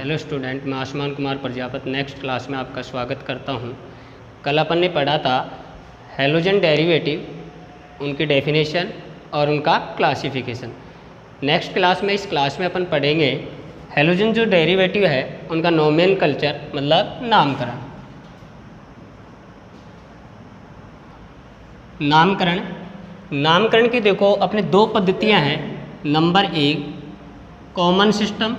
Hello student, मैं आसमान Kumar Prajapati next class में आपका स्वागत करता हूं। कल अपन ने पढ़ा था हैलोजन डेरिवेटिव, उनकी डेफिनेशन और उनका क्लासिफिकेशन। नेक्स्ट क्लास में, इस क्लास में अपन पढ़ेंगे हैलोजन जो डेरिवेटिव है उनका नोमेनकल्चर मतलब नामकरण की देखो अपने दो पद्धतियां हैं। नंबर एक कॉमन सिस्टम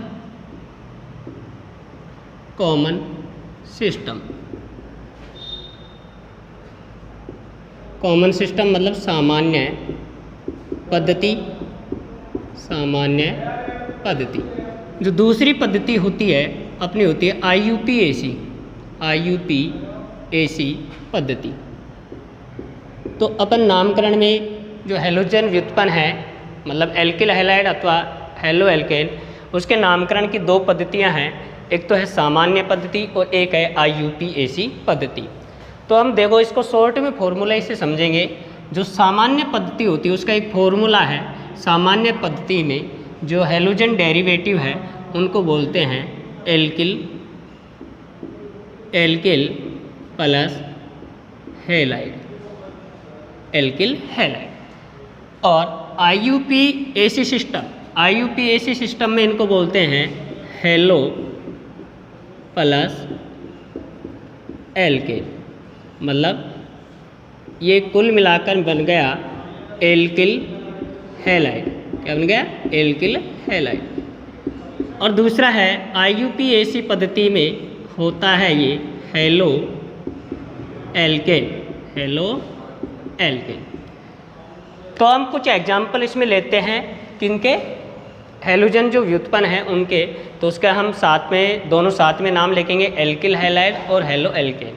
मतलब सामान्य पद्धति। जो दूसरी पद्धति होती है अपनी होती है IUPAC पद्धति। तो अपन नामकरण में जो हैलोजन व्युत्पन्न है मतलब एल्किल हैलाइड अथवा हैलो एल्केन, उसके नामकरण की दो पद्धतियां हैं। एक तो है सामान्य पद्धति और एक है IUPAC पद्धति। तो हम देखो इसको शॉर्ट में फॉर्मूला से समझेंगे। जो सामान्य पद्धति होती है उसका एक फॉर्मूला है। सामान्य पद्धति में जो हैलोजन डेरिवेटिव है उनको बोलते हैं एल्किल प्लस हैलाइड, और IUPAC सिस्टम में इनको बोलते हैं हैलो प्लस एल्केन। मतलब ये कुल मिलाकर बन गया एल्किल हैलाइड। क्या बन गया? Alkyl halide. और दूसरा है IUPAC पद्धति में होता है ये हैलो एल्केन। तो हम कुछ एग्जाम्पल इसमें लेते हैं किनके, हैलोजन जो व्युत्पन्न हैं उनके। तो उसका हम दोनों साथ में नाम लिखेंगे, एल्किल हैलाइड और हैलो एल्केन।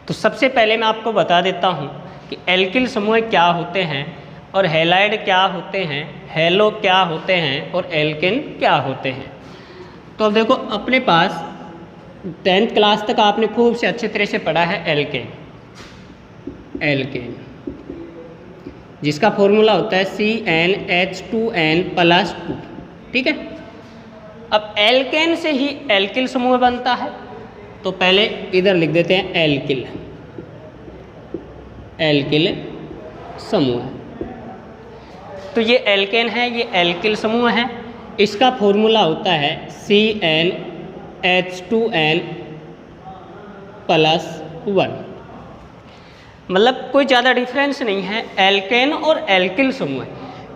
तो सबसे पहले मैं आपको बता देता हूँ कि एल्किल समूह क्या होते हैं और हैलाइड क्या होते हैं, हैलो क्या होते हैं और एल्केन क्या होते हैं। तो अब देखो अपने पास 10th क्लास तक आपने खूब से अच्छी तरह से पढ़ा है एल्केन, जिसका फॉर्मूला होता है CnH2n+2। ठीक है। अब एल्केन से ही एल्किल समूह बनता है। तो पहले इधर लिख देते हैं एल्किल समूह। तो ये एल्केन है, ये एल्किल समूह है। इसका फॉर्मूला होता है CnH2n+1। मतलब कोई ज़्यादा डिफरेंस नहीं है एल्केन और एल्किल समूह।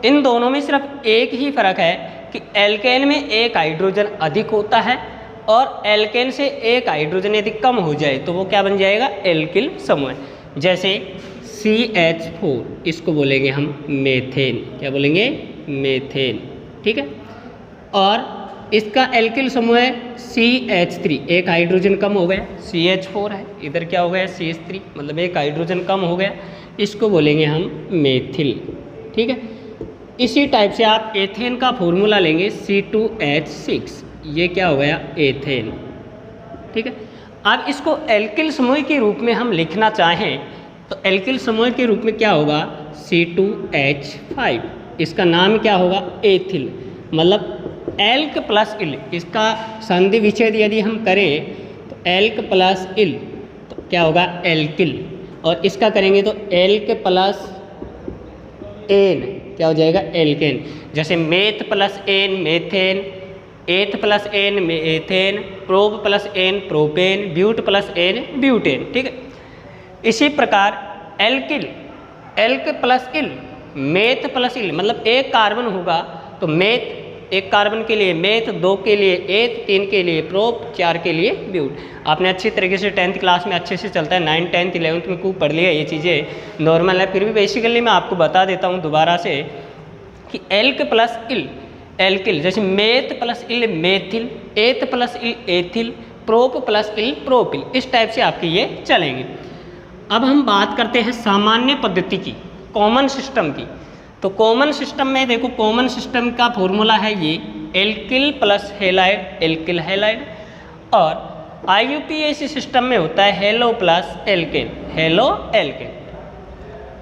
इन दोनों में सिर्फ एक ही फ़र्क है कि एल्केन में एक हाइड्रोजन अधिक होता है और एल्केन से एक हाइड्रोजन यदि कम हो जाए तो वो क्या बन जाएगा? एल्किल समूह। जैसे CH4, इसको बोलेंगे हम मेथेन। क्या बोलेंगे? मेथेन। ठीक है। और इसका एल्किल समूह है CH3, एक हाइड्रोजन कम हो गया, CH4 है, इधर क्या हो गया? CH3, मतलब एक हाइड्रोजन कम हो गया, इसको बोलेंगे हम मेथिल। ठीक है। इसी टाइप से आप एथेन का फॉर्मूला लेंगे C2H6, ये क्या हो गया? एथेन। ठीक है। अब इसको एल्किल समूह के रूप में हम लिखना चाहें तो एल्किल समूह के रूप में क्या होगा? C2H5, इसका नाम क्या होगा? एथिल। मतलब एल्क प्लस इल, इसका संधि विच्छेद यदि हम करें तो एल्क प्लस इल तो क्या होगा? एल्किल। और इसका करेंगे तो एल्क प्लस एन क्या हो जाएगा? एल्केन। जैसे meth plus ane methane, eth plus ane methane, prop plus ane propane, but plus ane butane. ठीक है। इसी प्रकार alk plus yl, meth plus yl, मतलब एक कार्बन होगा तो मेथ एक कार्बन के लिए मेथ, 2 के लिए एथ, 3 के लिए प्रोप, 4 के लिए ब्यूट। आपने अच्छी तरीके से 10th क्लास में अच्छे से चलता है, 9th 10th 11th में खूब पढ़ लिया, ये चीज़ें नॉर्मल है। फिर भी बेसिकली मैं आपको बता देता हूँ दोबारा से कि एल्क प्लस इल एल्किल, जैसे मेथ प्लस इल मेथिल, एथ प्लस इल एथिल, प्रोप प्लस इल प्रोपिल, इस टाइप से आपके ये चलेंगे। अब हम बात करते हैं सामान्य पद्धति की, कॉमन सिस्टम की। तो कॉमन सिस्टम में देखो, कॉमन सिस्टम का फॉर्मूला है ये एल्किल प्लस हैलाइड, और IUPAC सिस्टम में होता है हैलो प्लस एल्केन।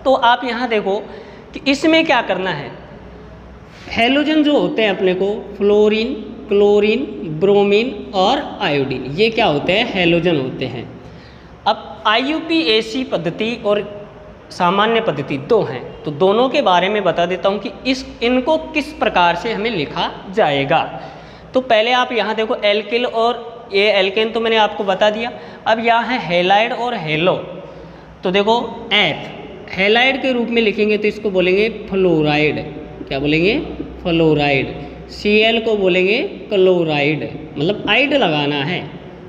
तो आप यहाँ देखो कि इसमें क्या करना है। हैलोजन जो होते हैं अपने को फ्लोरीन, क्लोरीन, ब्रोमीन और आयोडीन, ये क्या होते हैं, हैलोजन होते हैं। अब IUPAC पद्धति और सामान्य पद्धति दो हैं, तो दोनों के बारे में बता देता हूँ कि इनको किस प्रकार से हमें लिखा जाएगा। तो पहले आप यहाँ देखो एल्किल और ये एल्केन तो मैंने आपको बता दिया। अब यहाँ है हेलाइड और हेलो, तो देखो एफ हेलाइड के रूप में लिखेंगे तो इसको बोलेंगे फ्लोराइड, क्या बोलेंगे, फ्लोराइड। Cl को बोलेंगे क्लोराइड, मतलब आइड लगाना है,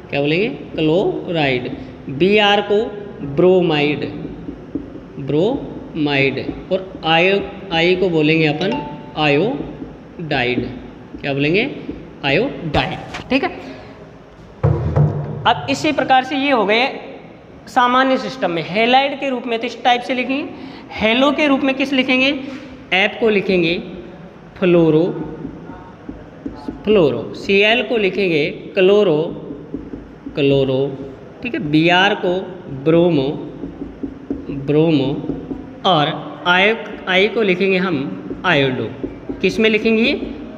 क्या बोलेंगे, क्लोराइड। Br को ब्रोमाइड, ब्रोमाइड। और आई को बोलेंगे अपन आयोडाइड, क्या बोलेंगे, आयोडाइड, ठीक है। अब इसी प्रकार से ये हो गए सामान्य सिस्टम में। हेलाइड के रूप में तो इस टाइप से लिखेंगे, हेलो के रूप में किस लिखेंगे, एप को लिखेंगे फ्लोरो, फ्लोरो। Cl को लिखेंगे क्लोरो, क्लोरो, ठीक है। Br को ब्रोमो, ब्रोमो। और आई को लिखेंगे हम आयोडो। किस में लिखेंगे,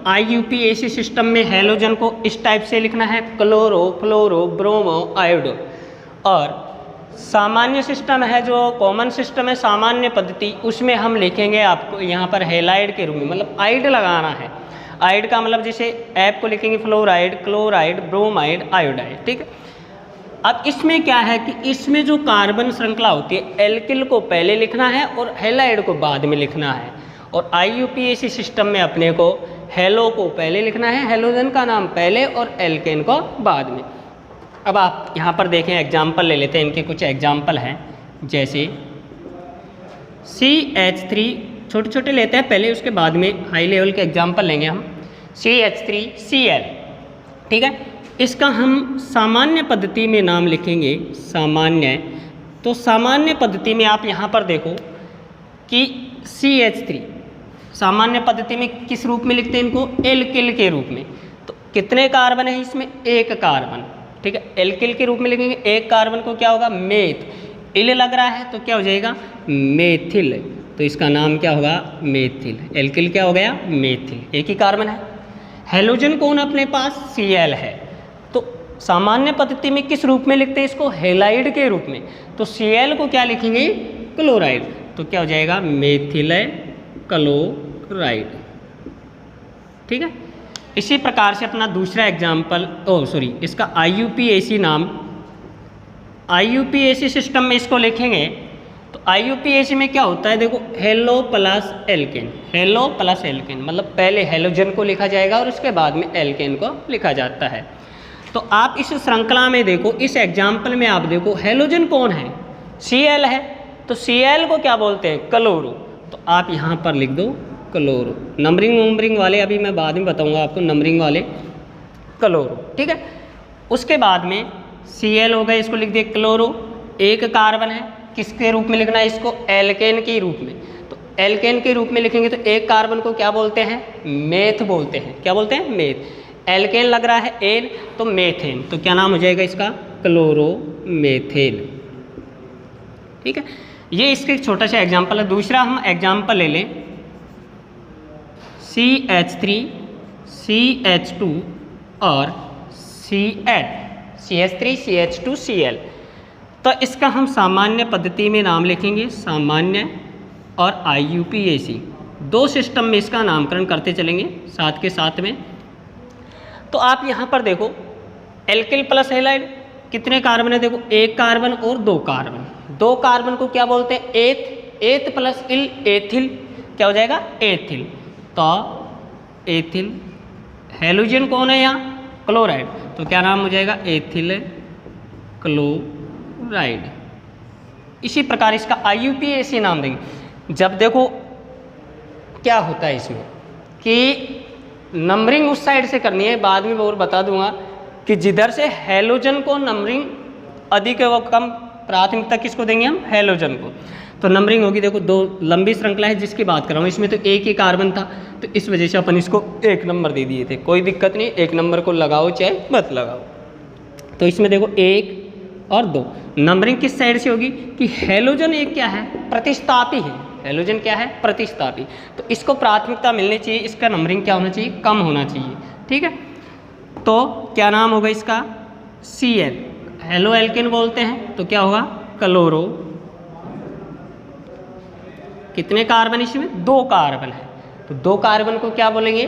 IUPAC सिस्टम में हैलोजन को इस टाइप से लिखना है, क्लोरो, फ्लोरो, ब्रोमो, आयोडो। और सामान्य सिस्टम है, जो कॉमन सिस्टम है, सामान्य पद्धति, उसमें हम लिखेंगे आपको यहाँ पर हेलाइड के रूप में, मतलब आइड लगाना है। आइड का मतलब जैसे ऐप को लिखेंगे फ्लोराइड, क्लोराइड, ब्रोमाइड, आयोडाइड, ठीक है। अब इसमें क्या है कि इसमें जो कार्बन श्रृंखला होती है, एल्किल को पहले लिखना है और हेलाइड को बाद में लिखना है। और IUPAC सिस्टम में अपने को हेलो को पहले लिखना है, हेलोजन का नाम पहले और एल्केन को बाद में। अब आप यहाँ पर देखें, एग्जाम्पल ले लेते हैं, इनके कुछ एग्जाम्पल हैं, जैसे CH3, छोटे छोटे लेते हैं पहले, उसके बाद में हाई लेवल के एग्जाम्पल लेंगे हम। CH3Cl, ठीक है। इसका हम सामान्य पद्धति में नाम लिखेंगे, सामान्य। तो सामान्य पद्धति में आप यहाँ पर देखो कि CH3 सामान्य पद्धति में किस रूप में लिखते हैं इनको, एल्किल के रूप में। तो कितने कार्बन है इसमें, एक कार्बन, ठीक है। एल्किल के रूप में लिखेंगे, एक कार्बन को क्या होगा, मेथ। इल लग रहा है तो क्या हो जाएगा, मेथिल, तो इसका नाम क्या होगा, मेथिल। एल्किल क्या हो गया, मेथिल, एक ही कार्बन है। हेलोजन कौन अपने पास, Cl है। तो सामान्य पद्धति में किस रूप में लिखते हैं इसको, हेलाइड के रूप में। तो Cl को क्या लिखेंगे, क्लोराइड, तो क्या हो जाएगा, मेथिल क्लोराइड, ठीक है। इसी प्रकार से अपना दूसरा एग्जाम्पल, इसका IUPAC नाम, IUPAC सिस्टम में इसको लिखेंगे तो IUPAC में क्या होता है, देखो halo plus alkane, halo plus alkane, मतलब पहले हेलोजन को लिखा जाएगा और उसके बाद में एल्केन को लिखा जाता है। तो आप इस श्रृंखला में देखो, इस एग्जाम्पल में आप देखो हेलोजन कौन है, Cl है, तो Cl को क्या बोलते हैं, क्लोरो, तो आप यहाँ पर लिख दो क्लोरो। नंबरिंग वाले अभी मैं बाद में बताऊंगा आपको, नंबरिंग वाले क्लोरो, ठीक है। उसके बाद में Cl हो गए, इसको लिख दिए क्लोरो, एक कार्बन है, किसके रूप में लिखना है इसको, एल्केन के रूप में। तो एल्केन के रूप में लिखेंगे तो एक कार्बन को क्या बोलते हैं, मेथ बोलते हैं, क्या बोलते हैं, मेथ। एल्केन लग रहा है एन, तो मेथेन, तो क्या नाम हो जाएगा इसका, क्लोरोमेथेन, ठीक है। ये इसका एक छोटा सा एग्जाम्पल है। दूसरा हम एग्जाम्पल ले लें, CH3, CH2 और CH3, CH2, Cl। तो इसका हम सामान्य पद्धति में नाम लिखेंगे, सामान्य और IUPAC, दो सिस्टम में इसका नामकरण करते चलेंगे साथ के साथ में। तो आप यहाँ पर देखो एल्किल प्लस हेलाइड, कितने कार्बन है, देखो एक कार्बन और दो कार्बन। दो कार्बन को क्या बोलते हैं, एथ, एथ प्लस इल, एथिल, क्या हो जाएगा, एथिल। तो एथिल, हेलोजन कौन है यहाँ, क्लोराइड, तो क्या नाम हो जाएगा, एथिल क्लोराइड। इसी प्रकार इसका IUPAC नाम देंगे। जब देखो क्या होता है इसमें कि नंबरिंग उस साइड से करनी है, बाद में और बता दूंगा कि जिधर से हेलोजन को नंबरिंग अधिक है वो कम प्राथमिकता किसको देंगे हम, हेलोजन को। तो नंबरिंग होगी, देखो दो लंबी श्रृंखला है जिसकी बात कर रहा हूँ, इसमें तो एक ही कार्बन था, तो इस वजह से अपन इसको एक नंबर दे दिए थे, कोई दिक्कत नहीं, एक नंबर को लगाओ चाहे मत लगाओ। तो इसमें देखो एक और दो, नंबरिंग किस साइड से होगी कि हेलोजन एक क्या है, प्रतिस्थापी है, हेलोजन क्या है, प्रतिस्थापी, तो इसको प्राथमिकता मिलनी चाहिए, इसका नंबरिंग क्या होना चाहिए, कम होना चाहिए, ठीक है। तो क्या नाम होगा इसका, Cl। हेलो एल्केन बोलते हैं तो क्या होगा, क्लोरो। कितने कार्बन इसमें, 2 कार्बन है, तो 2 कार्बन को क्या बोलेंगे,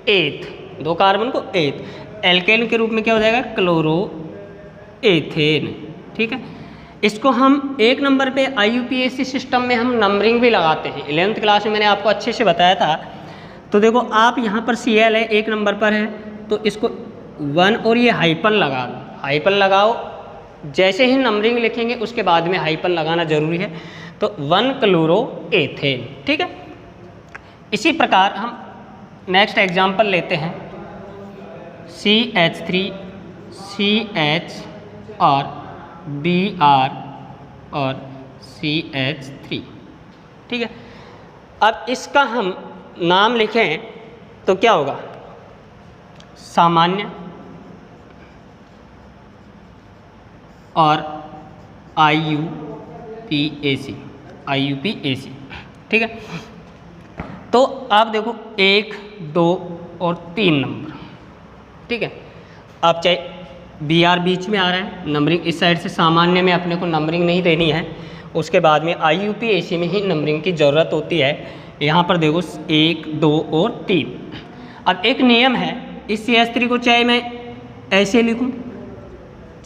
एथ। 2 कार्बन को एथ। एल्केन के रूप में क्या हो जाएगा, क्लोरो एथेन। ठीक है, इसको हम 1 नंबर पे IUPAC सिस्टम में हम नंबरिंग भी लगाते हैं। 11th क्लास में मैंने आपको अच्छे से बताया था। तो देखो आप यहाँ पर Cl है 1 नंबर पर है, तो इसको 1 और ये हाइपन लगा दो, हाइपन लगाओ। जैसे ही नंबरिंग लिखेंगे उसके बाद में हाइपन लगाना जरूरी है, तो 1 क्लोरो एथेन। ठीक है, इसी प्रकार हम नेक्स्ट एग्जाम्पल लेते हैं, CH3 CH और Br और CH3। ठीक है, अब इसका हम नाम लिखें तो क्या होगा, सामान्य और IUPAC। ठीक है, तो आप देखो 1, 2 और 3 नंबर। ठीक है, आप चाहे Br बीच में आ रहा है, नंबरिंग इस साइड से, सामान्य में अपने को नंबरिंग नहीं देनी है, उसके बाद में IUPAC में ही नंबरिंग की ज़रूरत होती है। यहाँ पर देखो 1, 2 और 3। अब एक नियम है, इस CH3 को चाहे मैं ऐसे लिखूँ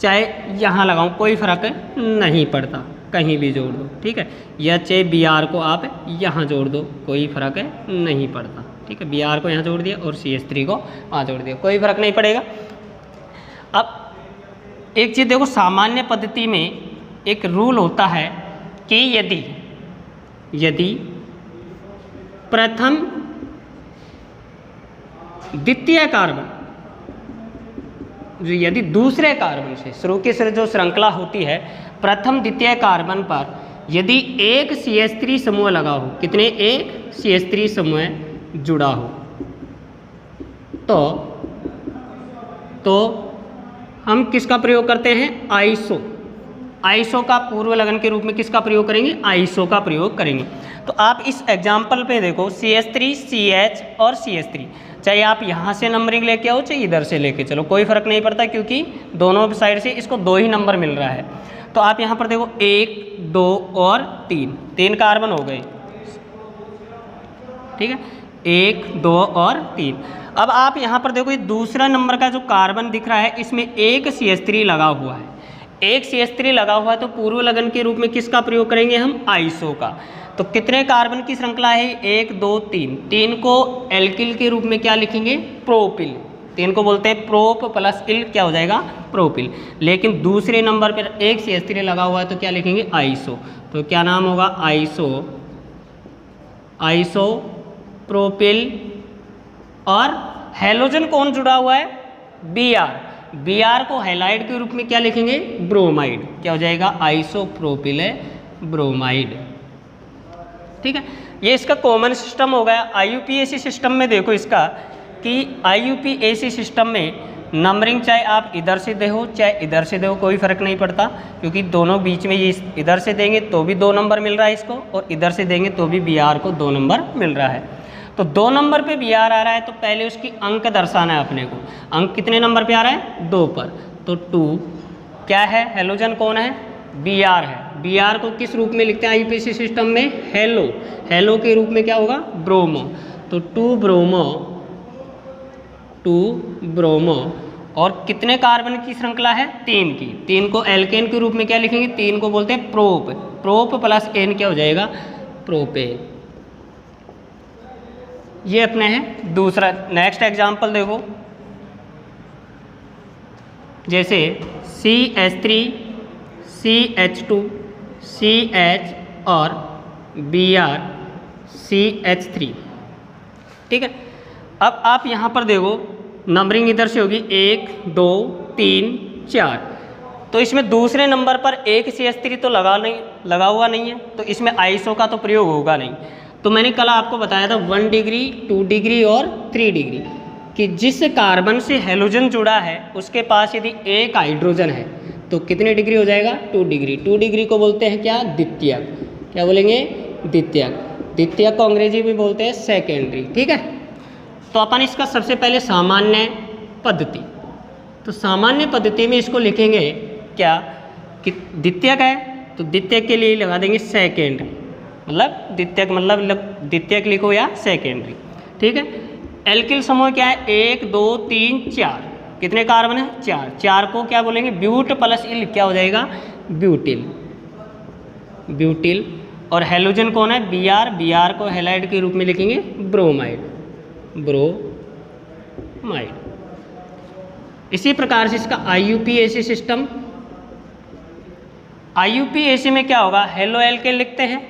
चाहे यहाँ लगाऊँ, कोई फ़र्क नहीं पड़ता, कहीं भी जोड़ दो। ठीक है, या चाहे Br को आप यहाँ जोड़ दो, कोई फ़र्क नहीं पड़ता। ठीक है, Br को यहाँ जोड़ दिया और CH3 को वहाँ जोड़ दिया, कोई फ़र्क नहीं पड़ेगा। अब एक चीज़ देखो, सामान्य पद्धति में एक रूल होता है कि यदि प्रथम द्वितीय कार्बन, यदि दूसरे कार्बन से शुरू की जो श्रृंखला होती है, प्रथम द्वितीय कार्बन पर यदि एक CH3 समूह लगा हो, कितने, एक CH3 समूह जुड़ा हो, तो हम किसका प्रयोग करते हैं, आइसो का पूर्व लगन के रूप में किसका प्रयोग करेंगे, आइसो का प्रयोग करेंगे। तो आप इस एग्जाम्पल पे देखो CH3 CH और CH3, चाहे आप यहाँ से नंबरिंग लेके आओ चाहे इधर से लेके चलो, कोई फ़र्क नहीं पड़ता, क्योंकि दोनों साइड से इसको 2 ही नंबर मिल रहा है। तो आप यहाँ पर देखो 1, 2 और 3 कार्बन हो गए। ठीक है, 1, 2 और 3। अब आप यहाँ पर देखो, ये दूसरा नंबर का जो कार्बन दिख रहा है, इसमें एक CH3 लगा हुआ है, एक CH3 लगा हुआ है, तो पूर्व लगन के रूप में किसका प्रयोग करेंगे हम, आइसो का। तो कितने कार्बन की श्रृंखला है, 1, 2, 3। 3 को एल्किल के रूप में क्या लिखेंगे, प्रोपिल। 3 को बोलते हैं प्रोप प्लस इल, क्या हो जाएगा, प्रोपिल। लेकिन दूसरे नंबर पर एक CH3 लगा हुआ है, तो क्या लिखेंगे, आइसो। तो क्या नाम होगा, आइसो प्रोपिल। और हेलोजन कौन जुड़ा हुआ है, Br को हैलाइड के रूप में क्या लिखेंगे, ब्रोमाइड। क्या हो जाएगा, आइसोप्रोपिल ब्रोमाइड। ठीक है, ये इसका कॉमन सिस्टम हो गया। IUPAC सिस्टम में देखो इसका कि IUPAC सिस्टम में नंबरिंग चाहे आप इधर से दे हो चाहे इधर से दे हो, कोई फ़र्क नहीं पड़ता, क्योंकि दोनों बीच में, ये इधर से देंगे तो भी 2 नंबर मिल रहा है इसको, और इधर से देंगे तो भी Br को 2 नंबर मिल रहा है। तो 2 नंबर पे Br आ रहा है, तो पहले उसकी अंक दर्शाना है अपने को। अंक कितने नंबर पे आ रहा है, 2 पर, तो 2 क्या है, हेलोजन कौन है, Br है। Br को किस रूप में लिखते हैं IUPAC सिस्टम में, हेलो के रूप में क्या होगा, ब्रोमो। तो 2 ब्रोमो। और कितने कार्बन की श्रृंखला है, 3 की। 3 को एल्केन के रूप में क्या लिखेंगे, 3 को बोलते हैं प्रोप प्लस एन क्या हो जाएगा, प्रोपेन। ये अपने हैं दूसरा। नेक्स्ट एग्जाम्पल देखो, जैसे CH3 CH2 CH और Br CH3। ठीक है, अब आप यहाँ पर देखो नंबरिंग इधर से होगी 1, 2, 3, 4। तो इसमें दूसरे नंबर पर एक CH3 तो लगा हुआ नहीं है, तो इसमें आइसो का तो प्रयोग होगा नहीं। तो मैंने कल आपको बताया था 1 डिग्री 2 डिग्री और 3 डिग्री, कि जिस कार्बन से हेलोजन जुड़ा है उसके पास यदि एक हाइड्रोजन है तो कितने डिग्री हो जाएगा, 2 डिग्री। 2 डिग्री को बोलते हैं क्या, द्वितीयक। क्या बोलेंगे, द्वितीयक। द्वितीयक को अंग्रेजी में बोलते हैं सेकेंडरी। ठीक है, तो अपन इसका सबसे पहले सामान्य पद्धति, तो सामान्य पद्धति में इसको लिखेंगे क्या कि द्वितीयक है, तो द्वितीयक के लिए लगा देंगे सेकेंड, मतलब द्वितीयक मतलब द्वितीयक लिखो या सेकेंडरी। ठीक है। एल्किल समूह क्या है, 1 2 3 4, कितने कार्बन है 4, 4 को क्या बोलेंगे ब्यूट प्लस इल क्या हो जाएगा ब्यूटिल, ब्यूटिल। और हेलोजन कौन है Br, Br को हेलाइड के रूप में लिखेंगे ब्रोमाइड, ब्रोमाइड। इसी प्रकार से इसका IUPAC सिस्टम, IUPAC में क्या होगा, हेलो एल्केन लिखते हैं,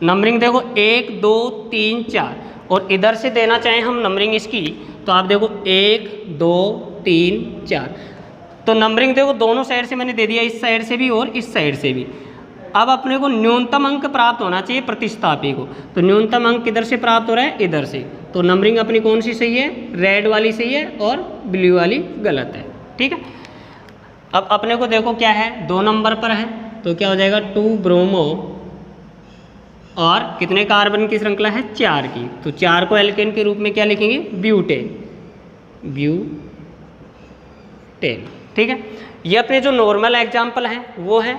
नंबरिंग देखो 1 2 3 4, और इधर से देना चाहें हम नंबरिंग इसकी तो आप देखो 1 2 3 4, तो नंबरिंग देखो दोनों साइड से मैंने दे दिया, इस साइड से भी और इस साइड से भी। अब अपने को न्यूनतम अंक प्राप्त होना चाहिए प्रतिस्थापी को, तो न्यूनतम अंक किधर से प्राप्त हो रहा है इधर से, तो नंबरिंग अपनी कौन सी सही है, रेड वाली सही है और ब्लू वाली गलत है। ठीक है। अब अपने को देखो क्या है 2 नंबर पर है, तो क्या हो जाएगा 2 ब्रोमो और कितने कार्बन की श्रृंखला है 4 की, तो 4 को एल्केन के रूप में क्या लिखेंगे ब्यूटेन, ब्यूटेन। ठीक है। ये अपने जो नॉर्मल एग्जाम्पल हैं वो है।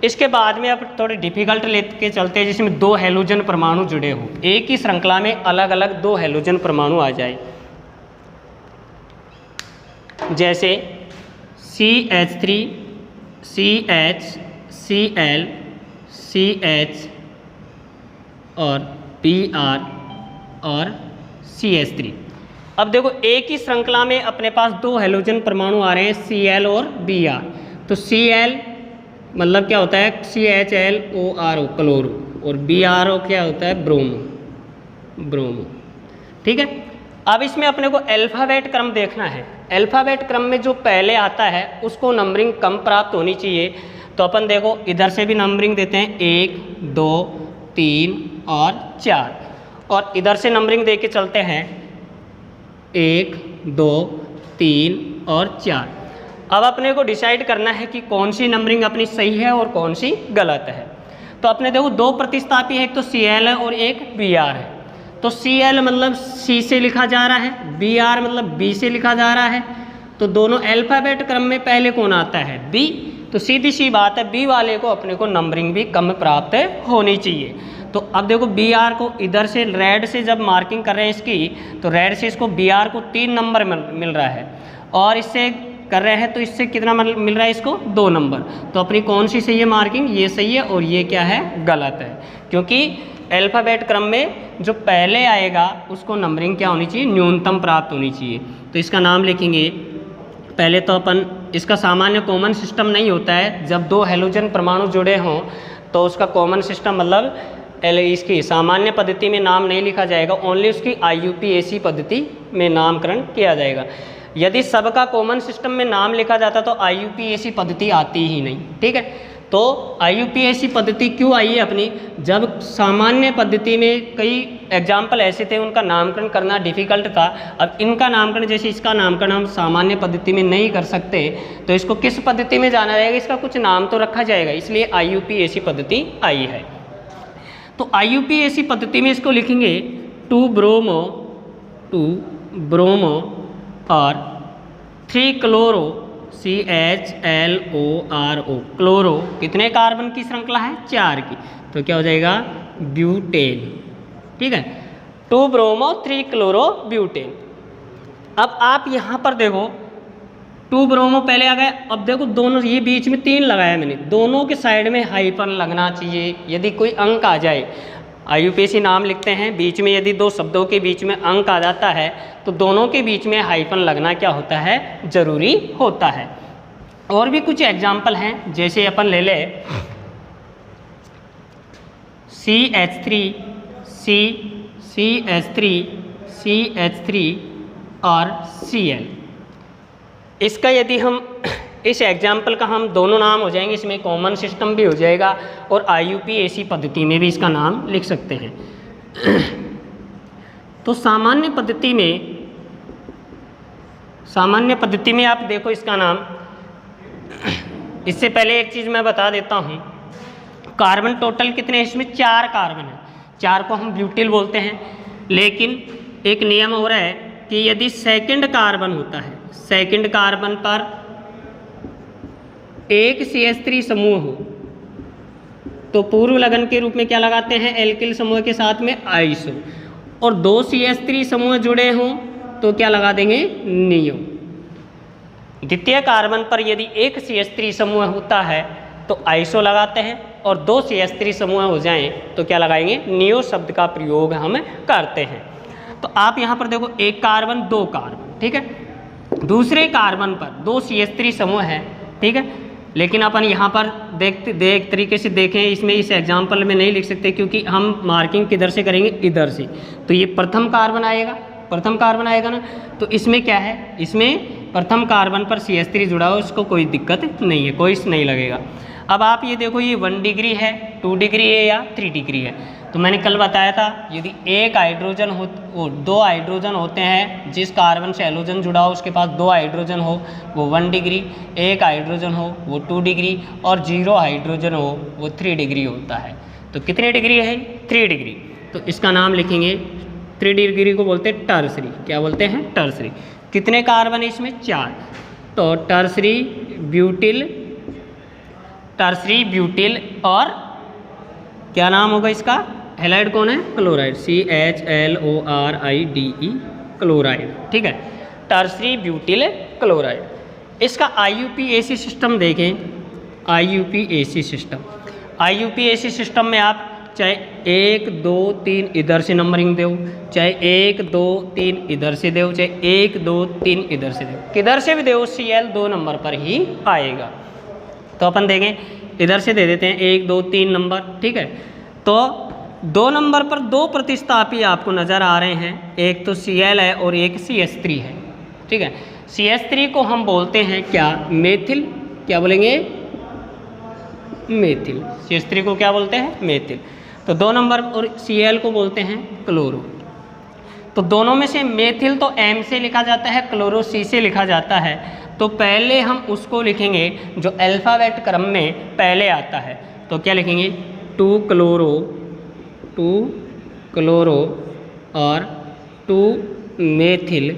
इसके बाद में अब थोड़े डिफिकल्ट लेके चलते हैं जिसमें 2 हैलोजन परमाणु जुड़े हो, एक ही श्रृंखला में अलग अलग 2 हैलोजन परमाणु आ जाए, जैसे CH3 CH Cl CH और Br और CH3। अब देखो एक ही श्रृंखला में अपने पास 2 हैलोजन परमाणु आ रहे हैं Cl और Br, तो Cl मतलब क्या होता है CHLORO क्लोरो, और BRO क्या होता है ब्रोमो, ब्रोमो। ठीक है। अब इसमें अपने को अल्फ़ाबेट क्रम देखना है, अल्फ़ाबेट क्रम में जो पहले आता है उसको नंबरिंग कम प्राप्त होनी चाहिए, तो अपन देखो इधर से भी नंबरिंग देते हैं 1 2 3 और 4, और इधर से नंबरिंग दे के चलते हैं 1 2 3 और 4। अब अपने को डिसाइड करना है कि कौन सी नंबरिंग अपनी सही है और कौन सी गलत है। तो अपने देखो 2 प्रतिस्थापी है, एक तो Cl है और एक Br है, तो Cl मतलब C से लिखा जा रहा है, Br मतलब B से लिखा जा रहा है, तो दोनों अल्फ़ाबेट क्रम में पहले कौन आता है B, तो सीधी सी बात है B वाले को अपने को नंबरिंग भी कम प्राप्त होनी चाहिए। तो अब देखो Br को इधर से रेड से जब मार्किंग कर रहे हैं इसकी, तो रेड से इसको Br को 3 नंबर मिल रहा है, और इससे कर रहे हैं तो इससे कितना मिल रहा है इसको 2 नंबर, तो अपनी कौन सी सही है मार्किंग, ये सही है और ये क्या है गलत है, क्योंकि अल्फ़ाबेट क्रम में जो पहले आएगा उसको नंबरिंग क्या होनी चाहिए न्यूनतम प्राप्त होनी चाहिए। तो इसका नाम लिखेंगे पहले, तो अपन इसका सामान्य कॉमन सिस्टम नहीं होता है, जब 2 हैलोजन परमाणु जुड़े हों तो उसका कॉमन सिस्टम मतलब इसकी सामान्य पद्धति में नाम नहीं लिखा जाएगा, ओनली उसकी IUPAC पद्धति में नामकरण किया जाएगा। यदि सबका कॉमन सिस्टम में नाम लिखा जाता तो IUPAC पद्धति आती ही नहीं। ठीक है। तो IUPAC पद्धति क्यों आई है अपनी, जब सामान्य पद्धति में कई एग्जाम्पल ऐसे थे उनका नामकरण करना डिफ़िकल्ट था। अब इनका नामकरण, जैसे इसका नामकरण हम सामान्य पद्धति में नहीं कर सकते, तो इसको किस पद्धति में जाना जाएगा, इसका कुछ नाम तो रखा जाएगा, इसलिए IUPAC पद्धति आई है। तो IUPAC पद्धति में इसको लिखेंगे 2 ब्रोमो और 3 क्लोरो CHLORO क्लोरो, कितने कार्बन की श्रृंखला है 4 की, तो क्या हो जाएगा ब्यूटेन। ठीक है। 2 ब्रोमो 3 क्लोरो ब्यूटेन। अब आप यहाँ पर देखो 2 ब्रोमो पहले आ गए, अब देखो दोनों ये बीच में 3 लगाया मैंने, दोनों के साइड में हाइफन लगना चाहिए। यदि कोई अंक आ जाए, IUPAC नाम लिखते हैं, बीच में यदि 2 शब्दों के बीच में अंक आ जाता है तो दोनों के बीच में हाइफन लगना क्या होता है जरूरी होता है। और भी कुछ एग्जाम्पल हैं, जैसे अपन ले ले CH3 CH3 और Cl। इसका यदि हम इस एग्जाम्पल का हम दोनों नाम हो जाएंगे, इसमें कॉमन सिस्टम भी हो जाएगा और IUPAC पद्धति में भी इसका नाम लिख सकते हैं। तो सामान्य पद्धति में आप देखो इसका नाम, इससे पहले एक चीज़ मैं बता देता हूँ, कार्बन टोटल कितने हैं इसमें 4 कार्बन है, 4 को हम ब्यूटिल बोलते हैं। लेकिन एक नियम हो रहा है कि यदि सेकंड कार्बन होता है, सेकंड कार्बन पर एक CH3 समूह हो तो पूर्व लगन के रूप में क्या लगाते हैं, एल्किल समूह के साथ में आइसो, और 2 CH3 समूह जुड़े हों तो क्या लगा देंगे, नियो। द्वितीय कार्बन पर यदि एक CH3 समूह होता है तो आइसो लगाते हैं, और 2 CH3 समूह हो जाएं तो क्या लगाएंगे, नियो शब्द का प्रयोग हम करते हैं। तो आप यहाँ पर देखो एक कार्बन 2 कार्बन, ठीक है। दूसरे कार्बन पर 2 CH3 समूह है, ठीक है। लेकिन अपन यहाँ पर देख तरीके से देखें, इसमें इस एग्जाम्पल में नहीं लिख सकते क्योंकि हम मार्किंग किधर से करेंगे, इधर से। तो ये प्रथम कार्बन आएगा ना। तो इसमें क्या है, इसमें प्रथम कार्बन पर CH3 जुड़ा हो, उसको कोई दिक्कत नहीं है, कोई नहीं लगेगा। अब आप ये देखो, ये 1 डिग्री है, 2 डिग्री है या 3 डिग्री है। तो मैंने कल बताया था यदि एक हाइड्रोजन हो, 2 हाइड्रोजन होते हैं, जिस कार्बन से हैलोजन जुड़ा हो उसके पास 2 हाइड्रोजन हो वो 1 डिग्री, एक हाइड्रोजन हो वो 2 डिग्री, और 0 हाइड्रोजन हो वो 3 डिग्री होता है। तो कितने डिग्री है, 3 डिग्री। तो इसका नाम लिखेंगे, 3 डिग्री को बोलते हैं टर्सरी। क्या बोलते हैं, टर्सरी। कितने कार्बन है इसमें, 4। तो टर्सरी ब्यूटिल और क्या नाम होगा इसका, हैलाइड कौन है, क्लोराइड, CHLORIDE, क्लोराइड, ठीक है। Tertiary butyl chloride. इसका IUPAC सिस्टम देखें, IUPAC सिस्टम में आप चाहे 1 2 3 इधर से नंबरिंग दो, चाहे 1 2 3 इधर से दो, चाहे 1 2 3 इधर से दो, किधर से भी दो, Cl 2 नंबर पर ही आएगा। तो अपन देखें, इधर से दे देते हैं 1 2 3 नंबर, ठीक है। तो 2 नंबर पर 2 प्रतिस्थापी आपको नज़र आ रहे हैं, एक तो Cl है और एक CH3 है, ठीक है। CH3 को हम बोलते हैं क्या, मेथिल। क्या बोलेंगे, मेथिल। CH3 को क्या बोलते हैं, मेथिल। तो 2 नंबर और Cl को बोलते हैं क्लोरो। तो दोनों में से मेथिल तो M से लिखा जाता है, क्लोरो C से लिखा जाता है। तो पहले हम उसको लिखेंगे जो अल्फ़ाबेट क्रम में पहले आता है। तो क्या लिखेंगे, 2 क्लोरो और 2 मेथिल,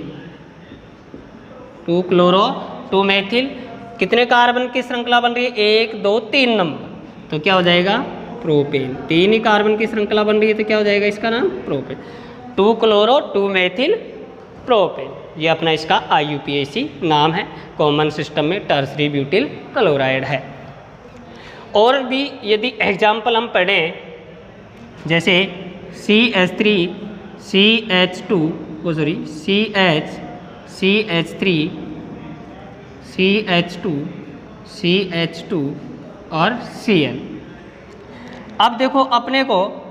2 क्लोरो 2 मेथिल। कितने कार्बन की श्रृंखला बन रही है, 1 2 3 नंबर। तो क्या हो जाएगा, प्रोपेन। 3 ही कार्बन की श्रृंखला बन रही है तो क्या हो जाएगा इसका नाम, प्रोपेन। 2 क्लोरो 2 मेथिल प्रोपेन, ये अपना इसका IUPAC नाम है। कॉमन सिस्टम में टर्सरी ब्यूटिल क्लोराइड है। और भी यदि एग्जाम्पल हम पढ़ें, जैसे CH3 CH2 CH3 CH2 और Cl। अब देखो अपने को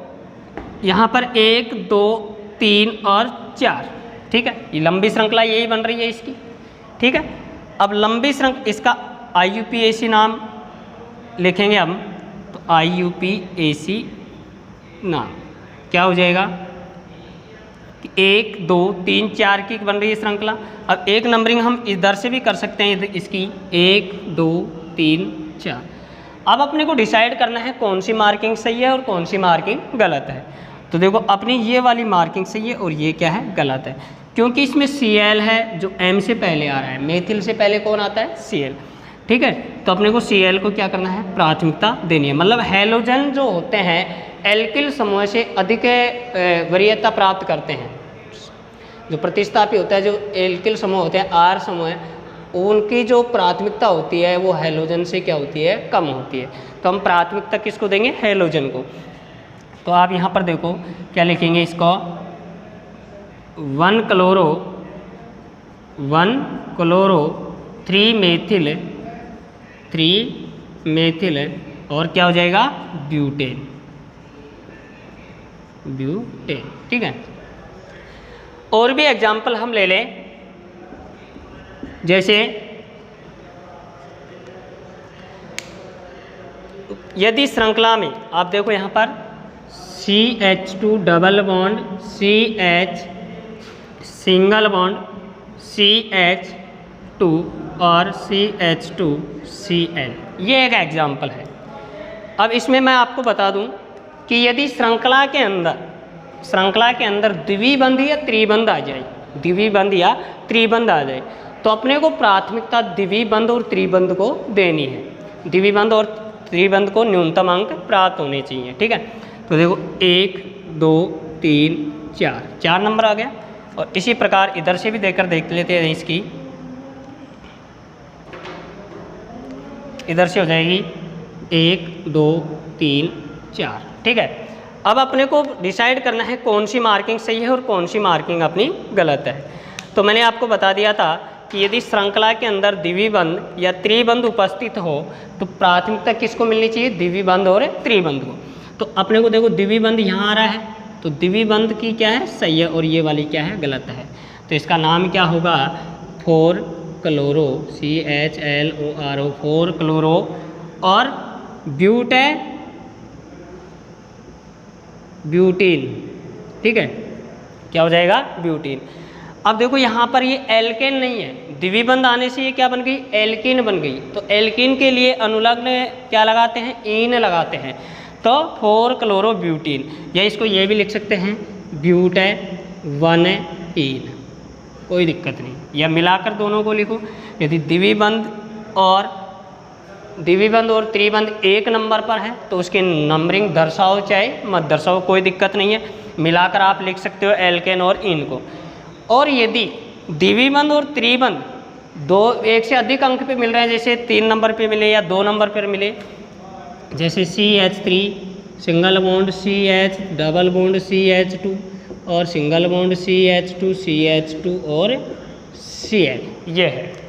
यहाँ पर 1 2 3 और 4, ठीक है। ये लंबी श्रृंखला यही बन रही है इसकी, ठीक है। अब लंबी श्रृंखला, इसका IUPAC नाम लिखेंगे हम। तो IUPAC नाम क्या हो जाएगा, 1 2 3 4 की बन रही है श्रृंखला। अब एक नंबरिंग हम इधर से भी कर सकते हैं इसकी, 1 2 3 4। अब अपने को डिसाइड करना है कौन सी मार्किंग सही है और कौन सी मार्किंग गलत है। तो देखो अपनी ये वाली मार्किंग सही है और ये क्या है, गलत है, क्योंकि इसमें Cl है जो M से पहले आ रहा है। मेथिल से पहले कौन आता है, Cl, ठीक है। तो अपने को Cl को क्या करना है, प्राथमिकता देनी है। मतलब हैलोजन जो होते हैं एल्किल समूह से अधिक वरीयता प्राप्त करते हैं। जो प्रतिस्थापी होता है, जो एल्किल समूह होते हैं, R समूह है, उनकी जो प्राथमिकता होती है वो हैलोजन से क्या होती है, कम होती है। तो हम प्राथमिकता किसको देंगे, हैलोजन को। तो आप यहाँ पर देखो क्या लिखेंगे इसको, 1 क्लोरो 3 मेथिल और क्या हो जाएगा, ब्यूटेन, ठीक है। और भी एग्जाम्पल हम ले लें, जैसे यदि श्रृंखला में आप देखो यहाँ पर CH2 double bond CH single bond CH2 और CH2 Cl, ये एक एग्जाम्पल है। अब इसमें मैं आपको बता दूं कि यदि श्रृंखला के अंदर द्विबंध या त्रिबंध आ जाए, द्विबंध या त्रिबंध आ जाए, तो अपने को प्राथमिकता द्विबंध और त्रिबंध को देनी है। द्विबंध और त्रिबंध को न्यूनतम अंक प्राप्त होने चाहिए। ठीक है, तो देखो 1 2 3 4, 4 नंबर आ गया। और इसी प्रकार इधर से भी देकर देख लेते हैं इसकी, इधर से हो जाएगी 1 2 3 4। ठीक है, अब अपने को डिसाइड करना है कौन सी मार्किंग सही है और कौन सी मार्किंग अपनी गलत है। तो मैंने आपको बता दिया था कि यदि श्रृंखला के अंदर द्विबंध या त्रिबंध उपस्थित हो तो प्राथमिकता किसको मिलनी चाहिए, द्विबंध और त्रिबंध को। तो अपने को देखो द्विबंध यहाँ आ रहा है, तो द्विबंध की क्या है, सही है, और ये वाली क्या है, गलत है। तो इसका नाम क्या होगा, 4 क्लोरो, CHLORO, 4 क्लोरो, और ब्यूटीन। ठीक है, क्या हो जाएगा, ब्यूटीन। अब देखो यहाँ पर ये एल्केन नहीं है, द्विबंध आने से ये क्या बन गई, एल्कीन बन गई। तो एल्कीन के लिए अनुलग्न क्या लगाते हैं, ईन लगाते हैं। तो 4 क्लोरो ब्यूटीन, या इसको ये भी लिख सकते हैं ब्यूटेन, कोई दिक्कत नहीं, या मिलाकर दोनों को लिखो। यदि द्विबंध और त्रिबंध एक नंबर पर है तो उसकी नंबरिंग दर्शाओ चाहे मत दर्शाओ, कोई दिक्कत नहीं है, मिलाकर आप लिख सकते हो एल्केन और इन को। और यदि द्विबंध और त्रिबंध एक से अधिक अंक पे मिल रहे हैं, जैसे 3 नंबर पे मिले या 2 नंबर पर मिले, जैसे CH3 single bond CH, double bond CH2 और सिंगल बॉन्ड CH2 और Cl, ये है।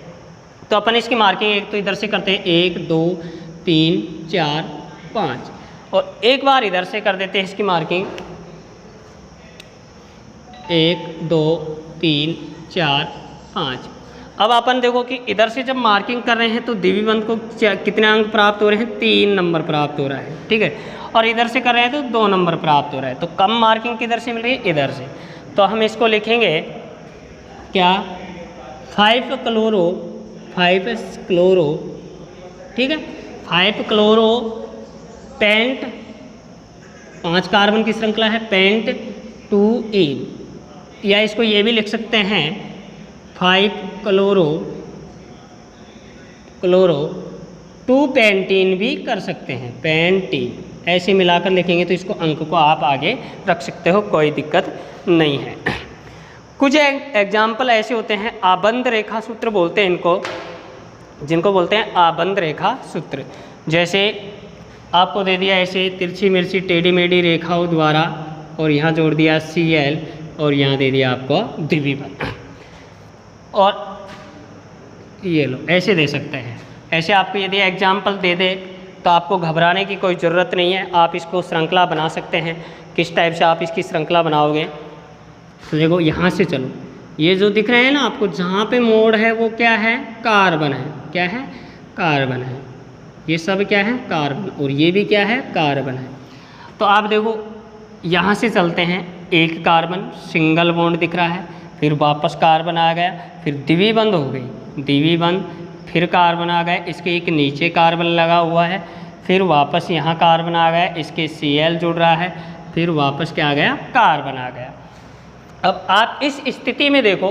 तो अपन इसकी मार्किंग एक तो इधर से करते हैं 1 2 3 4 5, और एक बार इधर से कर देते हैं इसकी मार्किंग 1 2 3 4 5। अब अपन देखो कि इधर से जब मार्किंग कर रहे हैं तो द्विबंध को कितने अंक प्राप्त हो रहे हैं, 3 नंबर प्राप्त हो रहा है। ठीक है, और इधर से कर रहे हैं तो 2 नंबर प्राप्त हो रहा है। तो कम मार्किंग किधर से मिल रही है, इधर से। तो हम इसको लिखेंगे क्या, 5 क्लोरो, ठीक है, 5 क्लोरो पेंट, 5 कार्बन की श्रृंखला है, पेंट 2ईन, या इसको ये भी लिख सकते हैं 5 क्लोरो 2 पेंटीन भी कर सकते हैं, पेंटीन। ऐसे मिलाकर लिखेंगे तो इसको अंक को आप आगे रख सकते हो, कोई दिक्कत नहीं है। कुछ एग्जाम्पल ऐसे होते हैं, आबंध रेखा सूत्र बोलते हैं इनको, जिनको बोलते हैं आबंध रेखा सूत्र। जैसे आपको दे दिया ऐसे तिरछी मिर्ची टेढ़ी मेढ़ी रेखाओं द्वारा, और यहाँ जोड़ दिया Cl, और यहाँ दे दिया आपको द्विबंध, और ये लो ऐसे दे सकते हैं। ऐसे आपको यदि एग्जाम्पल दे दे तो आपको घबराने की कोई ज़रूरत नहीं है, आप इसको श्रृंखला बना सकते हैं। किस टाइप से आप इसकी श्रृंखला बनाओगे, तो देखो यहाँ से चलो, ये जो दिख रहे हैं ना आपको, जहाँ पे मोड़ है वो क्या है, कार्बन है, क्या है, कार्बन है, ये सब क्या है, कार्बन, और ये भी क्या है, कार्बन है। तो आप देखो यहाँ से चलते हैं, एक कार्बन सिंगल बॉन्ड दिख रहा है, फिर वापस कार्बन आ गया, फिर द्विबंध हो गई, द्विबंध, फिर कार्बन आ गया, इसके एक नीचे कार्बन लगा हुआ है, फिर वापस यहाँ कार्बन आ गया, इसके Cl जुड़ रहा है, फिर वापस क्या आ गया, कार्बन आ गया। अब आप इस स्थिति में देखो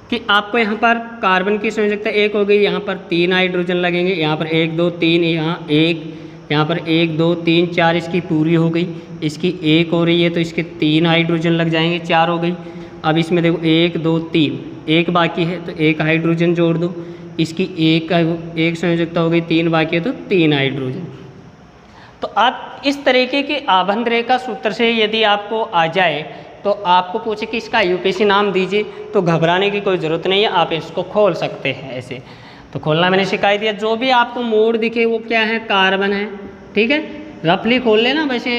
कि आपको यहाँ पर कार्बन की संयोजकता 1 हो गई, यहाँ पर 3 हाइड्रोजन लगेंगे, यहाँ पर 1 2 3, यहाँ पर 1 2 3 4, इसकी पूरी हो गई, इसकी 1 हो रही है तो इसके 3 हाइड्रोजन लग जाएंगे, 4 हो गई। अब इसमें देखो 1 2 3, 1 बाकी है तो 1 हाइड्रोजन जोड़ दो, इसकी एक संयोजकता हो गई, 3 बाकी है तो 3 हाइड्रोजन। तो आप इस तरीके के आबंध रेखा सूत्र से यदि आपको आ जाए तो आपको पूछे कि इसका यूपीसी नाम दीजिए, तो घबराने की कोई ज़रूरत नहीं है, आप इसको खोल सकते हैं। ऐसे तो खोलना मैंने सिखा दिया, जो भी आपको मोड़ दिखे वो क्या है, कार्बन है। ठीक है, रफली खोल लेना, वैसे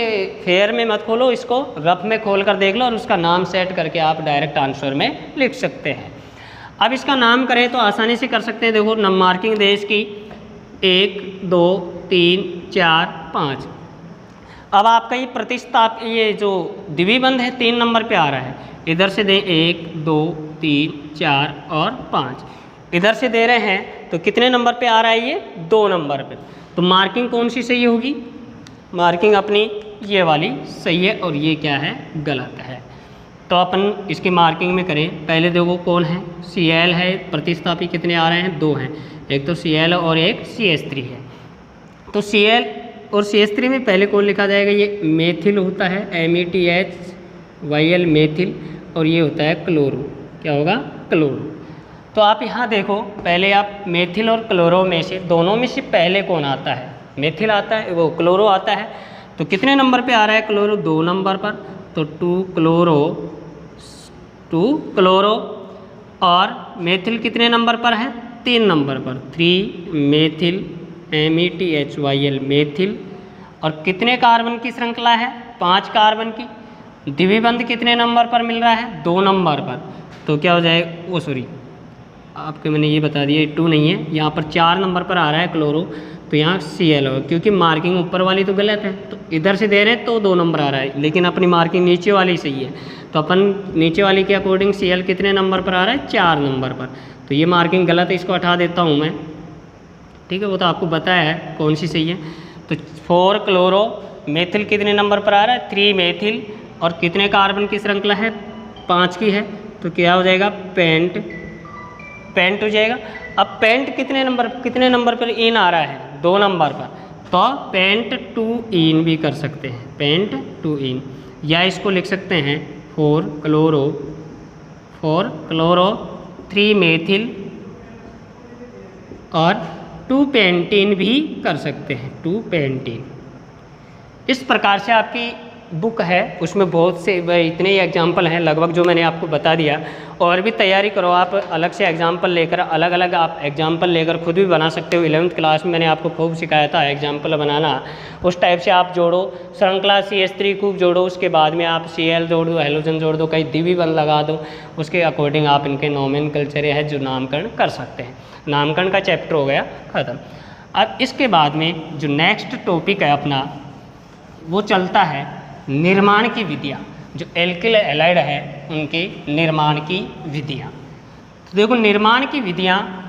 फेयर में मत खोलो, इसको रफ में खोल कर देख लो और उसका नाम सेट करके आप डायरेक्ट आंसर में लिख सकते हैं। अब इसका नाम करें तो आसानी से कर सकते हैं। देखो मार्किंग दे इसकी 1 2 3 4 5। अब आपका ये प्रतिस्थाप, ये जो द्विबंध है 3 नंबर पे आ रहा है, इधर से दें 1 2 3 4 और 5, इधर से दे रहे हैं तो कितने नंबर पे आ रहा है, ये 2 नंबर पे। तो मार्किंग कौन सी सही होगी, मार्किंग अपनी ये वाली सही है और ये क्या है, गलत है। तो अपन इसकी मार्किंग में करें, पहले देखो कौन है, Cl है, प्रतिस्थापी कितने आ रहे हैं, 2 हैं, एक तो Cl और एक CH3 है। तो Cl और CH3 में पहले कौन लिखा जाएगा, ये मेथिल होता है, METHYL मेथिल, और ये होता है क्लोरो, क्या होगा, क्लोरो। तो आप यहाँ देखो, पहले आप मेथिल और क्लोरो में से, दोनों में से पहले कौन आता है, मेथिल आता है, वो क्लोरो आता है। तो कितने नंबर पे आ रहा है क्लोरो, 2 नंबर पर, तो 2 क्लोरो, और मेथिल कितने नंबर पर है, 3 नंबर पर, 3 मेथिल, METHYL मेथिल। और कितने कार्बन की श्रृंखला है, 5 कार्बन की। द्विबंध कितने नंबर पर मिल रहा है, 2 नंबर पर। तो क्या हो जाएगा, वो सॉरी आपके मैंने ये बता दिया, 2 नहीं है, यहाँ पर 4 नंबर पर आ रहा है क्लोरो, तो यहाँ Cl होगा, क्योंकि मार्किंग ऊपर वाली तो गलत है, तो इधर से दे रहे हैं तो 2 नंबर आ रहा है, लेकिन अपनी मार्किंग नीचे वाली सही है। तो अपन नीचे वाली के अकॉर्डिंग Cl कितने नंबर पर आ रहा है, 4 नंबर पर। तो ये मार्किंग गलत है, इसको हटा देता हूँ मैं, ठीक है, वो तो आपको बताया है कौन सी सही है। तो 4 क्लोरो, मेथिल कितने नंबर पर आ रहा है, 3 मेथिल, और कितने कार्बन की श्रृंखला है, 5 की है, तो क्या हो जाएगा, पेंट हो जाएगा। अब पेंट कितने नंबर पर इन आ रहा है, 2 नंबर पर, तो पेंट 2 इन भी कर सकते हैं, पेंट 2 इन, या इसको लिख सकते हैं 4 क्लोरो, 3 मेथिल, और 2 पेंटीन भी कर सकते हैं, 2 पेंटीन। इस प्रकार से आपकी बुक है, उसमें बहुत से इतने ही एग्जाम्पल हैं लगभग जो मैंने आपको बता दिया। और भी तैयारी करो आप, अलग से एग्जाम्पल लेकर, अलग अलग आप एग्जाम्पल लेकर खुद भी बना सकते हो। 11वीं क्लास में मैंने आपको खूब सिखाया था एग्जाम्पल बनाना, उस टाइप से आप जोड़ो, श्रृंखला CH3 खूब जोड़ो, उसके बाद में आप Cl जोड़ दो, हेलोजन जोड़ दो, कहीं द्विबंध लगा दो, उसके अकॉर्डिंग आप इनके नोमेनक्लेचर है जो नामकरण कर सकते हैं। नामकरण का चैप्टर हो गया ख़त्म। अब इसके बाद में जो नेक्स्ट टॉपिक है अपना, वो चलता है निर्माण की विधियाँ, जो एल्किल हैलाइड है उनके निर्माण की विधियाँ। तो देखो निर्माण की विधियाँ,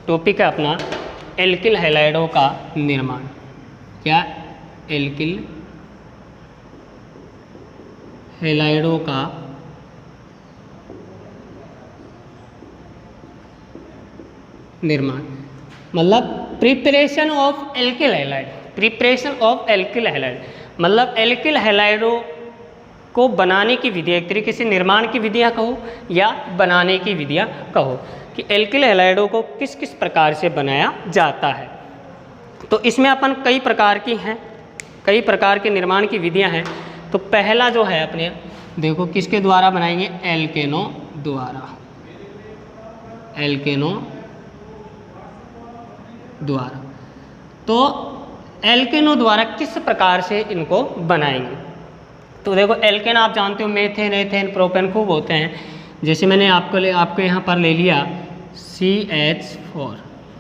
टॉपिक है अपना एल्किल हैलाइडों का निर्माण। क्या, एल्किल हैलाइडों का निर्माण, मतलब preparation of alkyl halide, preparation of alkyl halide, मतलब एल्किल हैलाइडों को बनाने की विधि, एक तरीके से निर्माण की विधियाँ कहो या बनाने की विधियाँ कहो, कि एल्किल हैलाइडों को किस किस प्रकार से बनाया जाता है। तो इसमें अपन कई प्रकार की हैं, कई प्रकार के निर्माण की विधियाँ हैं। तो पहला जो है अपने देखो किसके द्वारा बनाएंगे, एल्केनो द्वारा, एल्केनो द्वारा। तो एल्केनो द्वारा किस प्रकार से इनको बनाएंगे, तो देखो एल्केन आप जानते हो मेथेन, एथेन, प्रोपेन खूब होते हैं। जैसे मैंने आपको यहाँ पर ले लिया CH4,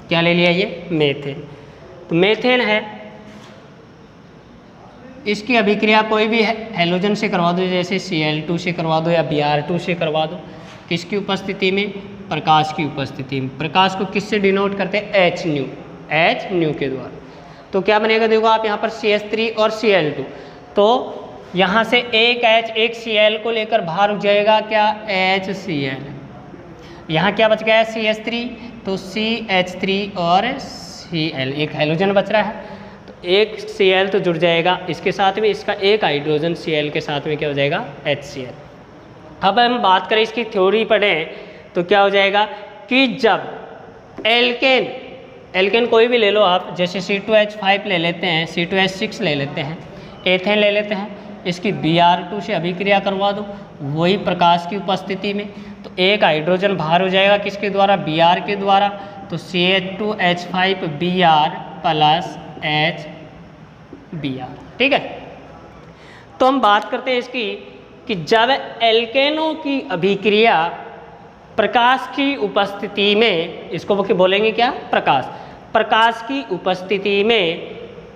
क्या ले लिया, ये मेथेन। तो मेथेन है, इसकी अभिक्रिया कोई भी हैलोजन से करवा दो, जैसे Cl2 से करवा दो या Br2 से करवा दो, किसकी उपस्थिति में, प्रकाश की उपस्थिति में। प्रकाश को किससे डिनोट करते हैं, H न्यू के द्वारा। तो क्या बनेगा, देखो आप यहाँ पर CH3 और Cl2, तो यहाँ से एक H एक Cl को लेकर बाहर हो जाएगा, क्या, HCl। यहाँ क्या बच गया है, CH3, तो CH3 और Cl, एक हैलोजन बच रहा है, तो एक Cl तो जुड़ जाएगा इसके साथ में, इसका एक हाइड्रोजन Cl के साथ में क्या हो जाएगा, HCl। अब हम बात करें इसकी थ्योरी पढ़ें, तो क्या हो जाएगा कि जब एल्केन कोई भी ले लो आप, जैसे C2H5 ले लेते हैं, C2H6 ले लेते हैं, एथेन ले लेते हैं, इसकी Br2 से अभिक्रिया करवा दो वही प्रकाश की उपस्थिति में, तो एक हाइड्रोजन बाहर हो जाएगा किसके द्वारा, Br के द्वारा, तो CH2H5Br प्लस HBr, ठीक है। तो हम बात करते हैं इसकी कि जब एल्केनों की अभिक्रिया प्रकाश की उपस्थिति में, इसको बोलेंगे क्या, प्रकाश की उपस्थिति में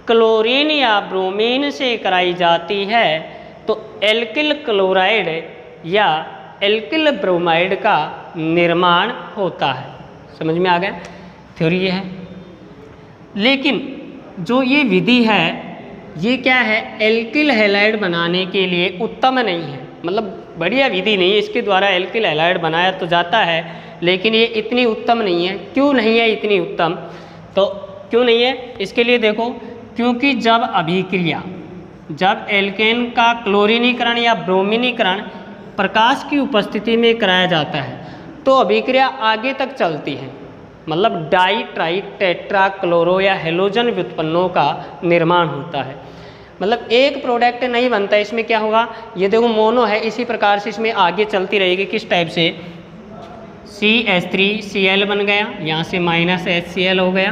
क्लोरीन या ब्रोमीन से कराई जाती है, तो एल्किल क्लोराइड या एल्किल ब्रोमाइड का निर्माण होता है। समझ में आ गया, थ्योरी ये है। लेकिन जो ये विधि है ये क्या है, एल्किल हैलाइड बनाने के लिए उत्तम नहीं है। मतलब बढ़िया विधि नहीं है, इसके द्वारा एल्किल हैलाइड बनाया तो जाता है, लेकिन ये इतनी उत्तम नहीं है। क्यों नहीं है इतनी उत्तम? तो क्यों नहीं है इसके लिए देखो, क्योंकि जब एल्केन का क्लोरीनीकरण या ब्रोमीनीकरण प्रकाश की उपस्थिति में कराया जाता है तो अभिक्रिया आगे तक चलती है, मतलब डाई ट्राई टेट्रा क्लोरो या हेलोजन व्युत्पन्नों का निर्माण होता है। मतलब एक प्रोडक्ट नहीं बनता, इसमें क्या होगा, ये देखो मोनो है, इसी प्रकार से इसमें आगे चलती रहेगी। किस टाइप से? CH3Cl बन गया, यहाँ से -HCl हो गया,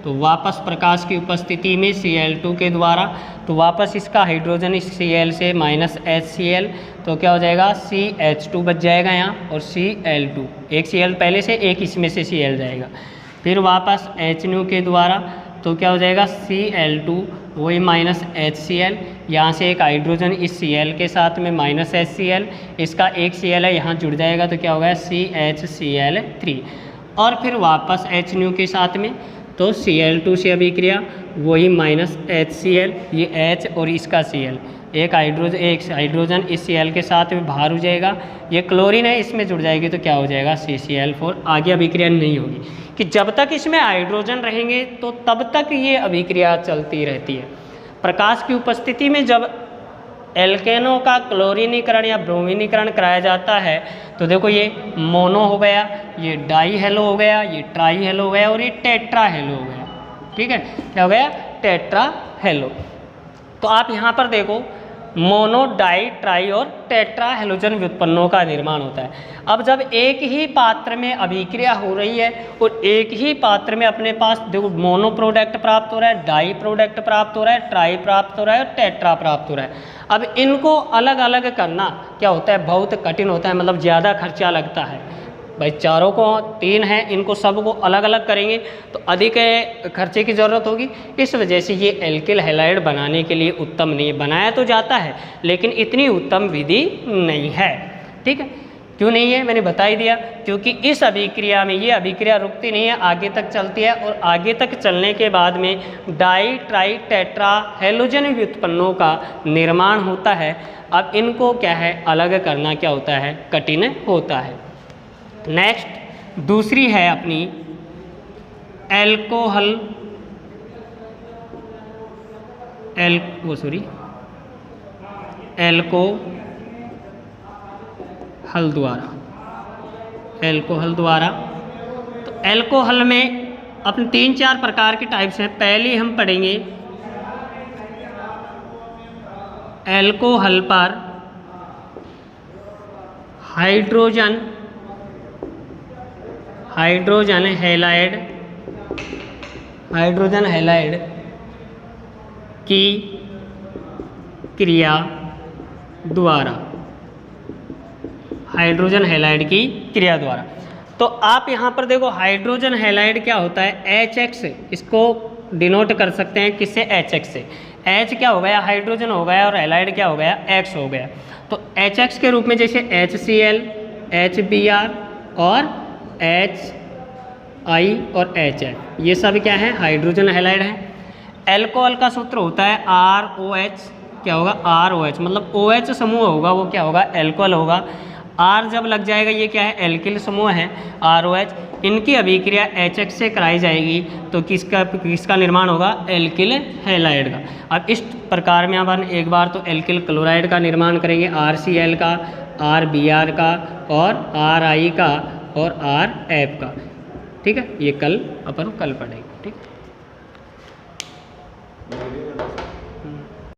तो वापस प्रकाश की उपस्थिति में Cl2 के द्वारा, तो वापस इसका हाइड्रोजन इस Cl से -HCl, तो क्या हो जाएगा, CH2 बच जाएगा यहाँ, और Cl2, एक Cl पहले से, एक इसमें से Cl जाएगा, फिर वापस HNO के द्वारा, तो क्या हो जाएगा, Cl2 वही -HCl, यहाँ से एक हाइड्रोजन इस Cl के साथ में -HCl, इसका एक Cl है यहाँ जुड़ जाएगा, तो क्या होगा, CHCl3, और फिर वापस HNO के साथ में, तो Cl2 से अभिक्रिया वही -HCl, ये H और इसका Cl, एक हाइड्रोजन इस Cl के साथ में बाहर हो जाएगा, ये क्लोरीन है इसमें जुड़ जाएगी, तो क्या हो जाएगा, CCl4। आगे अभिक्रिया नहीं होगी, कि जब तक इसमें हाइड्रोजन रहेंगे तो तब तक ये अभिक्रिया चलती रहती है। प्रकाश की उपस्थिति में जब एल्केनों का क्लोरीनीकरण या ब्रोमीनीकरण कराया जाता है तो देखो ये मोनो हो गया, ये डाई हेलो हो गया, ये ट्राई हेलो हो गया, और ये टेट्रा हेलो हो गया। ठीक है, क्या हो गया, टेट्रा हेलो। तो आप यहाँ पर देखो मोनो, डाई, ट्राई और टेट्रा हेलोजन व्युत्पन्नों का निर्माण होता है। अब जब एक ही पात्र में अभिक्रिया हो रही है और एक ही पात्र में अपने पास देखो मोनो प्रोडक्ट प्राप्त हो रहा है, डाई प्रोडक्ट प्राप्त हो रहा है, ट्राई प्राप्त हो रहा है और टेट्रा प्राप्त हो रहा है। अब इनको अलग अलग करना क्या होता है, बहुत कठिन होता है, मतलब ज़्यादा खर्चा लगता है। भाई चारों को 3 हैं, इनको सबको अलग अलग करेंगे तो अधिक खर्चे की ज़रूरत होगी। इस वजह से ये एल्किल हैलाइड बनाने के लिए उत्तम नहीं, बनाया तो जाता है लेकिन इतनी उत्तम विधि नहीं है। ठीक है, क्यों नहीं है मैंने बता ही दिया, क्योंकि इस अभिक्रिया में ये अभिक्रिया रुकती नहीं है, आगे तक चलती है, और आगे तक चलने के बाद में डाई ट्राई टेट्रा हेलोजन व्युत्पन्नों का निर्माण होता है। अब इनको क्या है, अलग करना क्या होता है, कठिन होता है। नेक्स्ट दूसरी है अपनी एल्कोहल द्वारा। तो एल्कोहल में अपने 3-4 प्रकार के टाइप्स हैं। पहले हम पढ़ेंगे एल्कोहल पर हाइड्रोजन हैलाइड की क्रिया द्वारा, हाइड्रोजन हैलाइड की क्रिया द्वारा। तो आप यहाँ पर देखो हाइड्रोजन हैलाइड क्या होता है, HX, इसको डिनोट कर सकते हैं किससे, HX से। H क्या हो गया, हाइड्रोजन हो गया, और हैलाइड क्या हो गया, X हो गया। तो HX के रूप में जैसे HCl, HBr और HI और HF, ये सब क्या है, हाइड्रोजन हैलाइड है। एल्कोहल का सूत्र होता है ROH, क्या होगा, ROH, मतलब OH समूह होगा वो क्या होगा, एल्कोहल होगा। R जब लग जाएगा ये क्या है, एल्किल समूह है, ROH। इनकी अभिक्रिया HX से कराई जाएगी तो किसका निर्माण होगा, एल्किल हैलाइड का। अब इस प्रकार में अपन एक बार तो एल्किल क्लोराइड का निर्माण करेंगे, RCl का, RBr का और RI का और RF का। ठीक है, ये अपन कल पढ़ेंगे। ठीक।